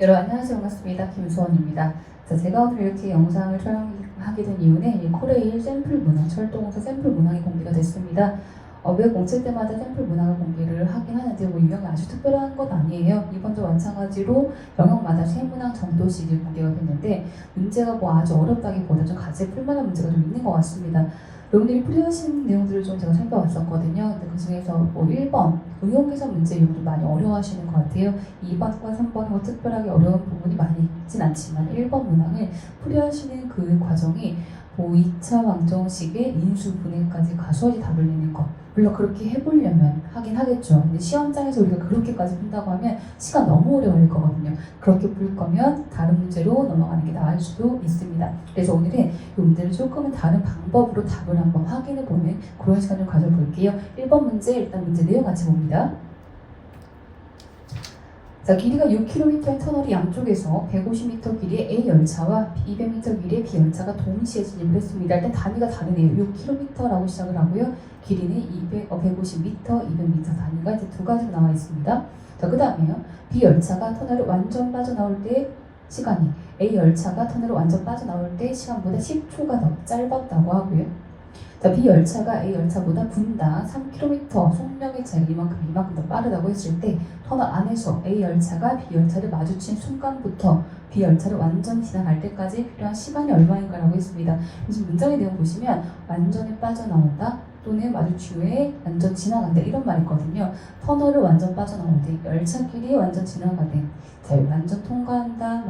여러분 안녕하세요. 반갑습니다. 김수원입니다. 자, 제가 오늘 이렇게 영상을 촬영하게 된 이유는 이 코레일 샘플 문항, 철도공사 샘플 문항이 공개가 됐습니다. 매 공채 때마다 샘플 문항을 공개를 하긴 하는데 유형이 아주 특별한 건 아니에요. 이번도 마찬가지로 영역마다 세 문항 정도씩 공개가 됐는데 문제가 아주 어렵다기보다 좀 가지에 풀만한 문제가 좀 있는 것 같습니다. 여러분들이 풀이하신 내용들을 좀 제가 살펴봤었거든요. 근데 그 중에서 1번 응용계산 문제 여러분들 많이 어려워하시는 것 같아요. 2번과 3번은 특별하게 어려운 부분이 많이 있진 않지만 1번 문항을 풀이하시는 그 과정이 2차 방정식의 인수분해까지 가수하지 답을 내는 것. 물론 그렇게 해보려면 하긴 하겠죠. 근데 시험장에서 우리가 그렇게까지 푼다고 하면 시간 너무 오래 걸릴 거거든요. 그렇게 풀 거면 다른 문제로 넘어가는 게 나을 수도 있습니다. 그래서 오늘은 이 문제를 조금은 다른 방법으로 답을 한번 확인해보는 그런 시간을 가져볼게요. 1번 문제, 일단 문제 내용 같이 봅니다. 자, 길이가 6km의 터널이 양쪽에서 150m 길이의 A 열차와 200m 길이의 B 열차가 동시에 진입을 했습니다. 일단 단위가 다르네요. 6km라고 시작을 하고요. 길이는 150m, 200m 단위가 이제 두 가지로 나와 있습니다. 자, 그 다음에요. B 열차가 터널을 완전 빠져나올 때 시간이 A 열차가 터널을 완전 빠져나올 때 시간보다 10초가 더 짧았다고 하고요. 자, B 열차가 A 열차보다 분당 3km 속력의 차이가 이만큼 더 빠르다고 했을 때 터널 안에서 A 열차가 B 열차를 마주친 순간부터 B 열차를 완전 지나갈 때까지 필요한 시간이 얼마인가라고 했습니다. 그래서 문장의 내용 보시면 완전히 빠져나온다 또는 마주치 후에 완전 지나간다 이런 말이 있거든요. 터널을 완전 빠져나오되 열차끼리 완전 지나가되 완전 통과한다,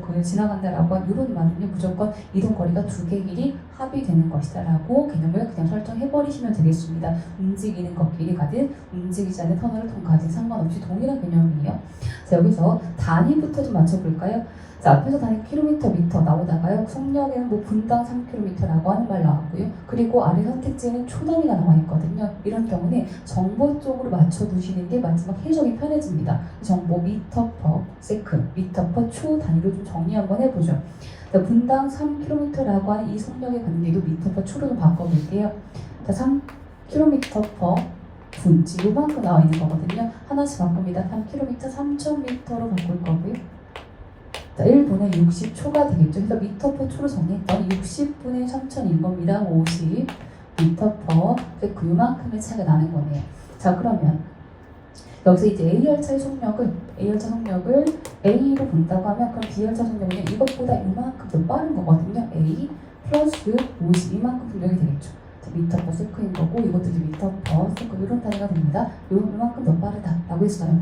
거의 지나간다라고 한 이런 말은요 무조건 이동 거리가 두 개 길이 합의되는 것이다라고 개념을 그냥 설정해버리시면 되겠습니다. 움직이는 것끼리 가든 움직이지 않는 터널을 통과하든 상관없이 동일한 개념이에요. 자, 여기서 단위부터 좀 맞춰볼까요? 자, 앞에서 단위 킬로미터 나오다가요. 속력에는 분당 3km라고 하는 말 나왔고요. 그리고 아래 선택지에는 초 단위가 나와 있거든요. 이런 경우는 정보 쪽으로 맞춰두시는 게 마지막 해석이 편해집니다. 정보 미터 퍼 세컨, 미터 퍼 초 단위로 좀 정리 한번 해보죠. 자, 분당 3km라고 하는 이 속력의 관계도 미터 퍼 초로 좀 바꿔볼게요. 자, 3km 퍼 분, 지금 요만큼 나와 있는 거거든요. 하나씩 바꿉니다. 3km 3000m로 바꿀 거고요. 자, 1분에 60초가 되겠죠. 그래서 미터 퍼 초로 정리했던 60분의 3000인 겁니다. 50 미터 퍼 그만큼의 차이가 나는 거네요. 자, 그러면 여기서 이제 A 열차 속력을 A로 본다고 하면 그럼 B 열차 속력은 이것보다 이만큼 더 빠른 거거든요. A 플러스 50 이만큼 분력이 되겠죠. 미터 퍼 세컨인 거고 이것도 이제 미터 퍼 세컨 이런 단위가 됩니다. 이만큼 더 빠르다라고 했어요.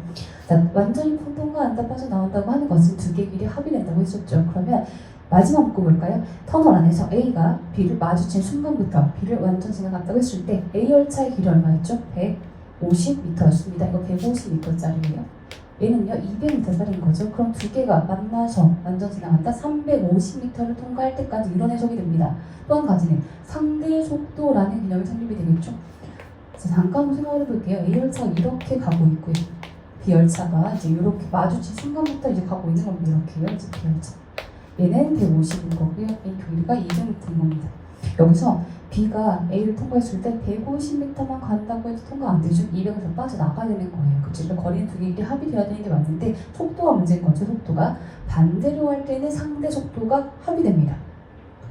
자, 완전히 통과한다 빠져나온다고 하는 것은 두 개 길이 합의된다고 했었죠. 그러면 마지막 묶어볼까요? 터널 안에서 A가 B를 마주친 순간부터 B를 완전 지나갔다고 했을 때 A 열차의 길이 얼마였죠? 150m였습니다. 이거 150m짜리예요. 얘는요 200m짜리인 거죠. 그럼 두 개가 만나서 완전 지나간다 350m를 통과할 때까지 이런 해석이 됩니다. 또 한 가지는 상대 속도라는 개념이 성립이 되겠죠. 자, 잠깐 한번 생각해 볼게요. A 열차가 이렇게 가고 있고요. B 열차가 이제 이렇게 마주친 순간부터 이제 가고 있는 겁니다. 이렇게요. 이제 B 열차. 얘는 150인 거고요. 이 길이가 200m인 겁니다. 여기서 B가 A를 통과했을 때 150m만 간다고 해도 통과 안 되죠. 200에서 빠져나가야 되는 거예요. 그치? 거리는 두 개 길이 합의되어야 되는 게 맞는데 속도가 문제인 거죠. 속도가. 반대로 할 때는 상대 속도가 합의됩니다.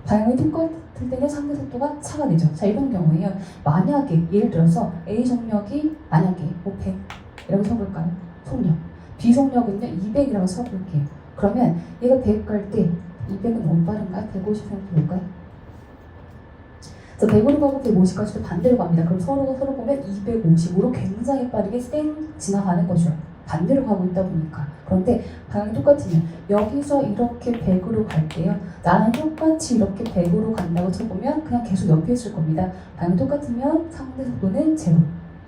방향이 똑같을 때는 상대 속도가 차가 되죠. 자, 이런 경우에요. 만약에 예를 들어서 A 속력이 만약에 100이라고 써볼까요? 속력. B 속력은요 200이라고 써볼게요. 그러면 얘가 100 갈 때 200은 너무 빠른가요? 150 생각해볼까요? 자, 100으로 가고 150까지도 반대로 갑니다. 그럼 서로 보면 250으로 굉장히 빠르게 지나가는 거죠. 반대로 가고 있다 보니까. 그런데 방향이 똑같으면 여기서 이렇게 100으로 갈 때요. 나는 똑같이 이렇게 100으로 간다고 쳐보면 그냥 계속 옆에 있을 겁니다. 방향이 똑같으면 상대 속도는 제로.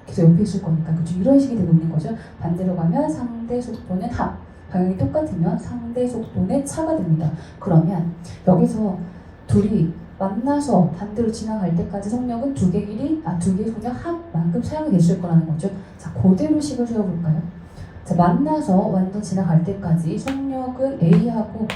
계속 옆에 있을 거니까. 그죠? 이런 식이 되고 있는 거죠. 반대로 가면 상대 속도는 합. 방향이 똑같으면 상대 속도는 차가 됩니다. 그러면 여기서 둘이 만나서 반대로 지나갈 때까지 속력은 두 개의 속력 합만큼 사용이 됐을 거라는 거죠. 자, 그대로 식을 세워볼까요? 자, 만나서 완전 지나갈 때까지 속력은 A하고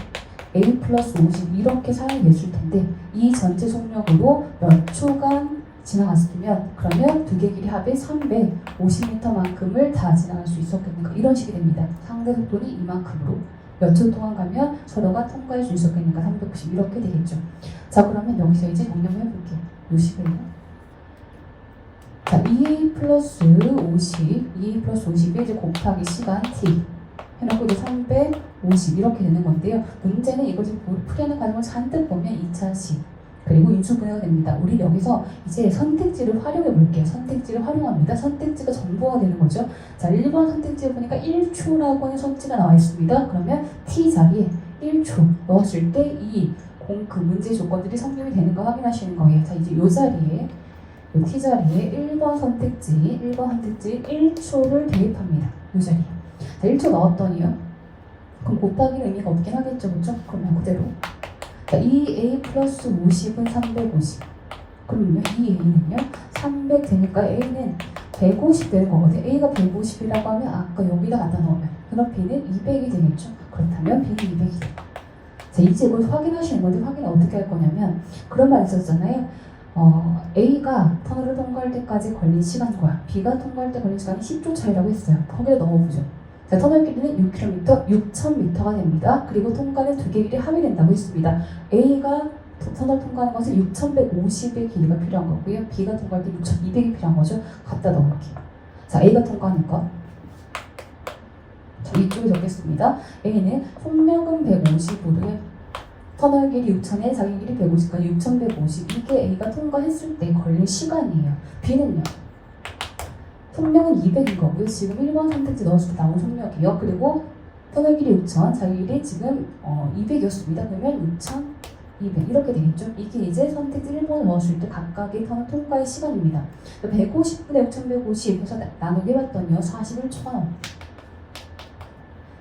A 플러스 50 이렇게 사용이 됐을 텐데 이 전체 속력으로 몇 초간 지나갔으면 그러면 두 개 길이 합이 350m만큼을 다 지나갈 수 있었겠는가 이런 식이 됩니다. 상대 속도는 이만큼으로 몇 초 동안 가면 서로가 통과할 수 있었겠는가 390 이렇게 되겠죠. 자 그러면 여기서 이제 정리해 볼게요. 요 식을요. 자 2a 플러스 50 2a 플러스 50이 이제 곱하기 시간 t 해놓고 이제 350 이렇게 되는 건데요. 문제는 이걸 지금 풀이하는 과정을 잔뜩 보면 2차식 그리고 인수분해가 됩니다. 우리 여기서 이제 선택지를 활용해 볼게요. 선택지를 활용합니다. 선택지가 정보가 되는 거죠. 자, 1번 선택지에 보니까 1초라고 하는 선택지가 나와 있습니다. 그러면 t 자리에 1초 넣었을 때 그 문제 조건들이 성립이 되는 거 확인하시는 거예요. 자, 이제 요 자리에 요 t 자리에 1번 선택지 1초를 대입합니다. 요 자리에. 자, 1초 넣었더니요. 그럼 곱하기는 의미가 없긴 하겠죠. 그렇죠? 그러면 그대로. 자, 2a 플러스 50은 350. 그러면 이 a는요? 300 되니까 a는 150 되는 거거든요. a가 150이라고 하면 아까 여기다 갖다 넣으면 그럼 b는 200이 되겠죠. 그렇다면 b는 200이 돼요. 자, 이제 이걸 확인하시는 건데 확인을 어떻게 할 거냐면 그런 말 있었잖아요. A가 터널을 통과할 때까지 걸린 시간과 B가 통과할 때 걸린 시간이 10초 차이라고 했어요. 거기다 넣어보죠. 자, 터널 길이는 6km, 6,000m가 됩니다. 그리고 통과는 두 개 길이 합의된다고 했습니다. A가 터널 통과하는 것은 6,150의 길이가 필요한 거고요. B가 통과할 때 6,200이 필요한 거죠. 갖다 넣을게요. 자, A가 통과하는 거. 자, 이쪽에 적겠습니다. A는 속력은 150으로요. 터널 길이 6,000에 자기 길이 150까지 6,150. 이게 A가 통과했을 때 걸린 시간이에요. B는요. 속력은 200인 거고요. 지금 1번 선택지 넣었을 때 나온 속력이요. 그리고 터널 길이 6,000, 자기 길이 지금 200이었습니다. 그러면 6,200 이렇게 되겠죠. 이게 이제 선택지 1번을 넣었을 때 각각의 터널 통과의 시간입니다. 150분의 6,150 해서 나누게 해봤더니요. 41초가 나옵니다.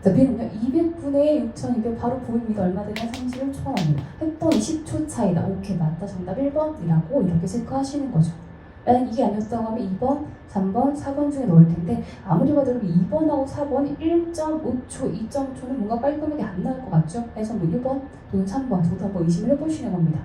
자, B는요, 200분의 6,200 바로 보입니다. 얼마 되냐? 31초가 나옵니다. 했더니 10초 차이다. 오케이, 맞다. 정답 1번이라고 이렇게 체크하시는 거죠. 만약 이게 아니었다고 하면 2번, 3번, 4번 중에 넣을 텐데 아무리 봐도 2번하고 4번이 1.5초, 2.5초는 뭔가 깔끔하게 안 나올 것 같죠? 그래서 뭐 1번 또는 3번 저도 한번 의심을 해보시는 겁니다.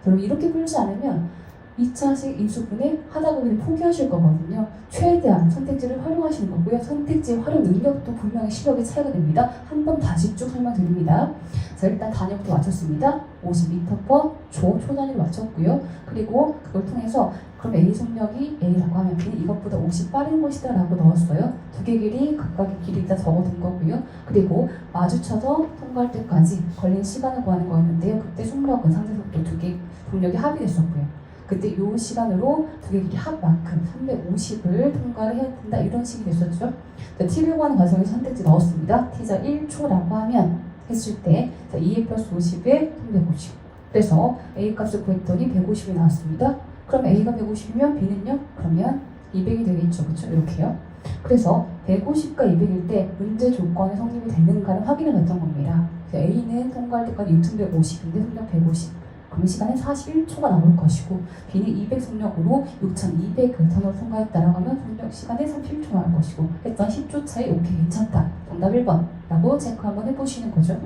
그럼 이렇게 풀지 않으면 2차식 인수분해 하다 보면 포기하실 거거든요. 최대한 선택지를 활용하시는 거고요. 선택지 활용 능력도 분명히 실력의 차이가 됩니다. 한번 다시 쭉 설명드립니다. 자, 일단 단위부터 맞췄습니다. 50m/초 초단위를 맞췄고요. 그리고 그걸 통해서 그럼 A 속력이 A라고 하면 B는 이것보다 50 빠른 것이다 라고 넣었어요. 두 개 길이 각각의 길이다 적어둔 거고요. 그리고 마주쳐서 통과할 때까지 걸린 시간을 구하는 거였는데요. 그때 속력은 상대속도 두 개 속력이 합의됐었고요. 그때 이 시간으로 두 개 길이 합만큼 350을 통과를 해야 된다 이런 식이 됐었죠. t를 구하는 과정에서 선택지 넣었습니다. t자 1초라고 하면 했을 때 2a 플러스 50에 350 그래서 a 값을 구했더니 150이 나왔습니다. 그럼 a가 150이면 b는요? 그러면 200이 되겠죠. 그렇죠? 이렇게요. 그래서 150과 200일 때 문제 조건이 성립이 되는가를 확인해 봤던 겁니다. a는 통과할 때까지 6150인데 속력 150 그럼 시간은 41초가 나올 것이고 B는 200 속력으로 6200을 터널을 통과했다라고 하면 속력 시간에 37초 나올 것이고 했던 10초 차이 오케이 괜찮다. 정답 1번라고 체크 한번 해보시는 거죠.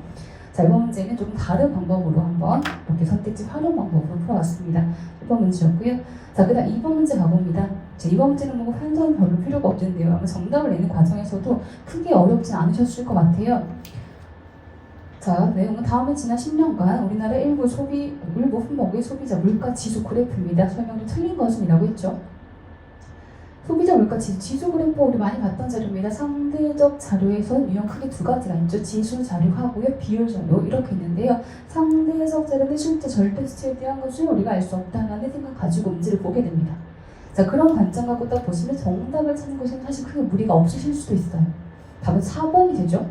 자, 이번 문제는 조금 다른 방법으로 한번 이렇게 선택지 활용 방법으로 풀어봤습니다. 1번 문제였고요. 자, 그 다음 2번 문제 가봅니다. 자, 2번 문제는 뭐 현선 별로 필요가 없는데요. 아마 정답을 내는 과정에서도 크게 어렵지 않으셨을 것 같아요. 자, 내용은 다음에 지난 10년간 우리나라 일부 품목의 소비자 물가 지수 그래프입니다. 설명이 틀린 것은이라고 했죠. 소비자 물가 지수 그래프 우리 많이 봤던 자료입니다. 상대적 자료에서는 유형 크게 두 가지가 있죠. 지수 자료하고요, 비율 자료 이렇게 있는데요. 상대적 자료는 실제 절대 수치에 대한 것을 우리가 알 수 없다라는 생각 가지고 문제를 보게 됩니다. 자, 그런 관점 갖고 딱 보시면 정답을 찾는 것은 사실 크게 무리가 없으실 수도 있어요. 답은 4번이 되죠.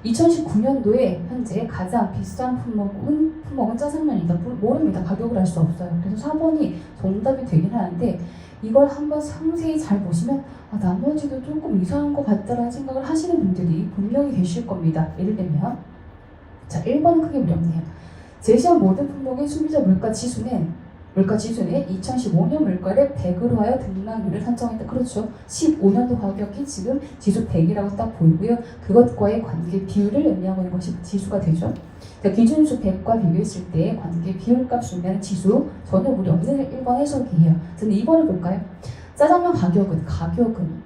2019년도에 현재 가장 비싼 품목은 짜장면이다. 모릅니다. 가격을 알 수 없어요. 그래서 4번이 정답이 되긴 하는데 이걸 한번 상세히 잘 보시면 나머지도 조금 이상한 것 같다라는 생각을 하시는 분들이 분명히 계실 겁니다. 예를 들면 자, 1번은 크게 무렵네요. 제시한 모든 품목의 소비자 물가 지수는 2015년 물가를 100으로 하여 등락률을 산정했다. 그렇죠. 15년도 가격이 지금 지수 100이라고 딱 보이고요. 그것과의 관계 비율을 의미하고 있는 것이 지수가 되죠. 자, 기준수 100과 비교했을 때 관계 비율값을 의미하는 지수 전혀 무리 없는 1번 해석이에요. 근데 2번을 볼까요? 짜장면 가격은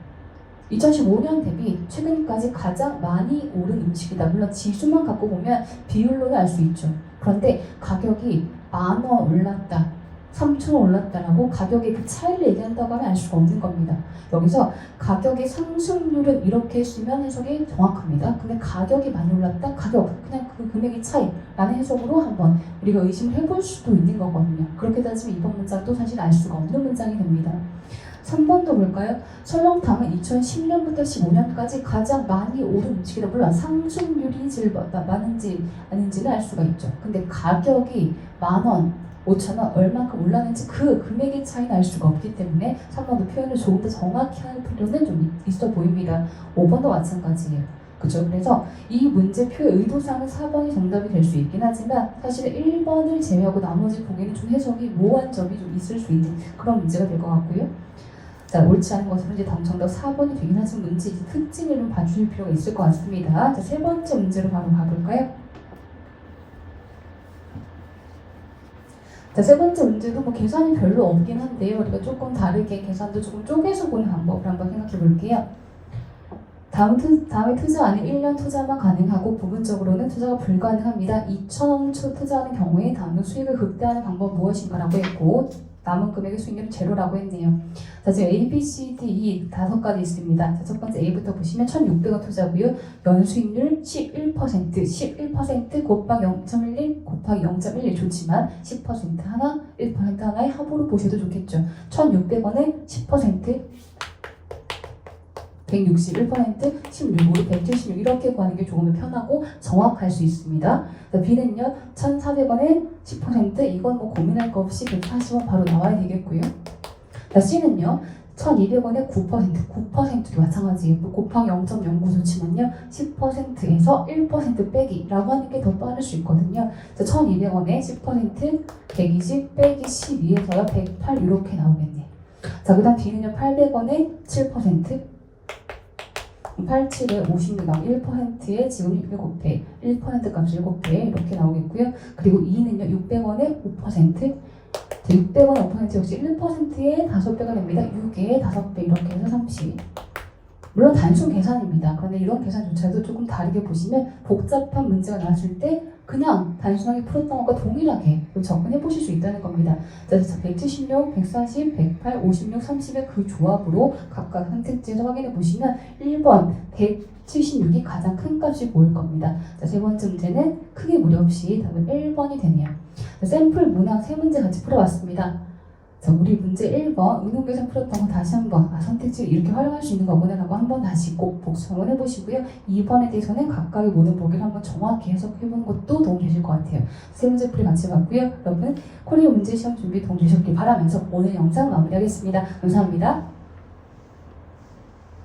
2015년 대비 최근까지 가장 많이 오른 음식이다. 물론 지수만 갖고 보면 비율로는 알 수 있죠. 그런데 가격이 10,000원 올랐다, 3,000원 올랐다라고 가격의 그 차이를 얘기한다고 하면 알 수가 없는 겁니다. 여기서 가격의 상승률은 이렇게 쓰면 해석이 정확합니다. 근데 가격이 많이 올랐다, 가격, 그냥 그 금액의 차이라는 해석으로 한번 우리가 의심을 해볼 수도 있는 거거든요. 그렇게 따지면 이번 문장도 사실 알 수가 없는 문장이 됩니다. 3번도 볼까요? 설렁탕은 2010년부터 15년까지 가장 많이 오른 음식이다. 물론 상승률이 제일 많은지 아닌지는 알 수가 있죠. 근데 가격이 10,000원, 5,000원 얼만큼 올랐는지 그 금액의 차이는 알 수가 없기 때문에 3번도 표현을 조금 더 정확히 할 필요는 좀 있어 보입니다. 5번도 마찬가지예요. 그죠? 그래서 이 문제표의 의도상은 4번이 정답이 될 수 있긴 하지만 사실 1번을 제외하고 나머지 보기에는 좀 해석이 모호한 점이 좀 있을 수 있는 그런 문제가 될 것 같고요. 자, 옳지 않은 것으로 이제 정답 4번이 되긴 하지만 문제 특징을 좀 봐주실 필요가 있을 것 같습니다. 자, 세 번째 문제로 바로 가볼까요? 자, 세 번째 문제도 뭐 계산이 별로 없긴 한데요. 우리가 조금 다르게 계산도 조금 쪼개서 보는 방법을 한번 생각해 볼게요. 다음에 투자 안에 1년 투자만 가능하고 부분적으로는 투자가 불가능합니다. 2,000원 투자하는 경우에 다음 수익을 극대화하는 방법은 무엇인가라고 했고 남은 금액의 수익률은 제로라고 했네요. 자, 지금 A, B, C, D, E 5가지 있습니다. 자, 첫 번째 A부터 보시면 1,600원 투자고요. 연수익률 11%, 11% 곱하기 0.11 곱하기 0.11 좋지만 10% 하나, 1% 하나의 합으로 보셔도 좋겠죠. 1,600원에 10%, 161%, 16, 176 이렇게 구하는 게 조금 더 편하고 정확할 수 있습니다. B는요, 1,400원에 10%, 이건 뭐 고민할 거 없이 140원 바로 나와야 되겠고요. C는요, 1,200원에 9%, 9%도 마찬가지예요. 곱하기 0.09 좋지만요, 10%에서 1% 빼기라고 하는 게 더 빠를 수 있거든요. 1,200원에 10%, 120 빼기 12에서요, 108 이렇게 나오겠네요. 자, 그 다음 B는요, 800원에 7%, 87에 56 나오면 1%에 지금 6곱해 1% 값을 7곱해 이렇게 나오겠고요. 그리고 2는요 600원에 5%, 600원에 5% 역시 1%에 5배가 됩니다. 6에 5배 이렇게 해서 30. 물론 단순 계산입니다. 그런데 이런 계산조차도 조금 다르게 보시면 복잡한 문제가 나왔을 때 그냥 단순하게 풀었던 것과 동일하게 접근해 보실 수 있다는 겁니다. 그래서 176, 140, 108, 56, 30의 그 조합으로 각각 선택지에서 확인해 보시면 1번 176이 가장 큰 값이 보일 겁니다. 자, 세 번째 문제는 크게 무리 없이 답은 1번이 되네요. 자, 샘플 문항 세 문제 같이 풀어봤습니다. 자, 우리 문제 1번 응용계산 풀었던 거 다시 한번 선택지를 이렇게 활용할 수 있는 거구나 라고 한번 다시 꼭 복습 한번 해보시고요. 2번에 대해서는 각각의 모든 보기를 한번 정확히 해석해보는 것도 도움이 되실 것 같아요. 세 문제 풀이 같이 봤고요. 여러분 코리아 문제 시험 준비 도움 되셨길 바라면서 오늘 영상 마무리하겠습니다. 감사합니다.